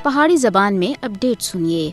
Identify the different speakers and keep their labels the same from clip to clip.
Speaker 1: پہاڑی زبان میں اپڈیٹ سنیے۔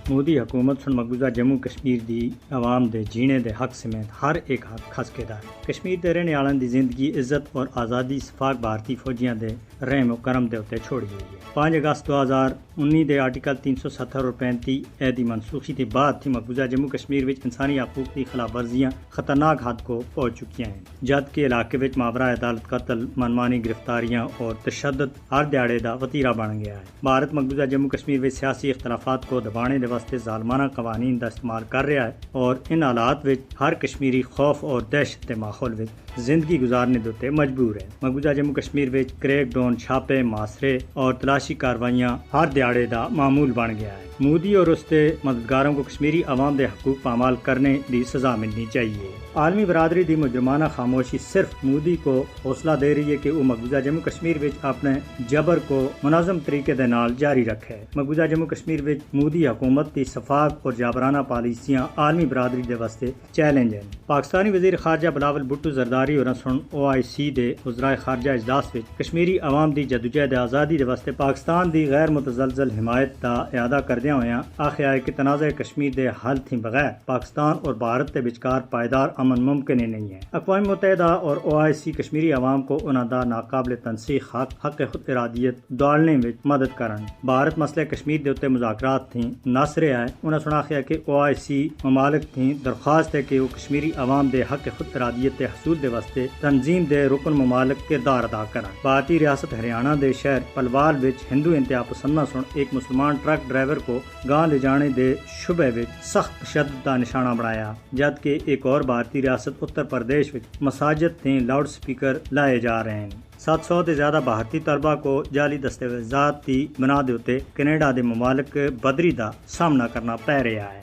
Speaker 2: مودی حکومت سن مقبوضہ جموں کشمیر دی عوام دے جینے دے حق سمیت ہر ایک حق خس کے دار کشمیر دے رہنے والوں دی زندگی عزت اور آزادی صفاق بھارتی فوجیاں دے رحم و کرم دے اتنے چھوڑی ہوئی ہے۔ 5 اگست 2019 دے آرٹیکل 370 اور 35 اے دی منسوخی کے بعد تھی مقبوضہ جموں کشمیر وچ انسانی حقوق کی خلاف ورزیاں خطرناک حد کو پہنچ چکی ہیں، جبکہ علاقے وچ ماورا عدالت قتل، منمانی گرفتاریاں اور تشدد ہر دیہڑے دا وتیرہ بن گیا ہے۔ بھارت مقبوضہ جموں کشمیر وچ سیاسی اختلافات کو دبانے دے واسطے ظالمانہ قوانین دا استعمال کر رہا ہے اور ان حالات وچ ہر کشمیری خوف اور دہشت کے ماحول وچ زندگی گزارنے دے مجبور ہے۔ مقبوضہ جموں کشمیر وچ کریک ڈاؤن، چھاپے، محاصرے اور تلاشی کاروائیاں ہر دیہڑے دا معمول بن گیا ہے۔ مودی اور اس کے مددگاروں کو کشمیری عوام دے حقوق پامال کرنے دی سزا ملنی چاہیے۔ عالمی برادری دی مجرمانہ خاموشی صرف مودی کو حوصلہ دے رہی ہے کہ وہ مقبوضہ جموں کشمیر وچ اپنے جبر کو منظم طریقے دے نال جاری رکھے۔ مقبوضہ جموں کشمیر وچ مودی حکومت دی شفاف اور جابرانہ پالیسیاں عالمی برادری دے واسطے چیلنج ہیں۔ پاکستانی وزیر خارجہ بلاول بھٹو زرداری اور OIC دے وزرائے خارجہ اجلاس وچ کشمیری عوام دی جدوجہد آزادی دے واسطے پاکستان دی غیر متزلزل حمایت دا اعادہ کردیا ہویا آخیا ہے کہ تنازع کشمیر دے حل تھی بغیر پاکستان اور بھارت کے وچکار پائیدار امن ممکن ہی نہیں ہے۔ اقوام متحدہ اور OIC کشمیری عوام کو انہاں دا ناقابل تنسیق حق خود ارادیت دوڑنے وچ مدد کرن۔ بھارت مسئلہ کشمیر دے اتنے مذاکرات تھیں نس رہا ہے۔ انہاں سناخیا کہ OIC ممالک تھیں درخواست ہے کہ وہ کشمیری عوام دے حق خود ارادیت دے حصول دے واسطے تنظیم دے رکن ممالک کردار ادا کرن۔ بھارتی ریاست ہریانہ دے شہر پلوال وچ ہندو انتہا پسنداں سن ایک مسلمان ٹرک ڈرائیور کو گاں لے جانے دے شبے وچ سخت تشدد کا نشانہ بنایا، جبکہ ایک اور بھارتی ریاست اتر پردیش وچ مساجد تھیں لاؤڈ سپیکر لائے جا رہے ہیں۔ 700 سے زیادہ بھارتی طلبہ کو جعلی دستاویزات کی بنا دے کینیڈا دے ممالک بدری دا سامنا کرنا پے رہا ہے۔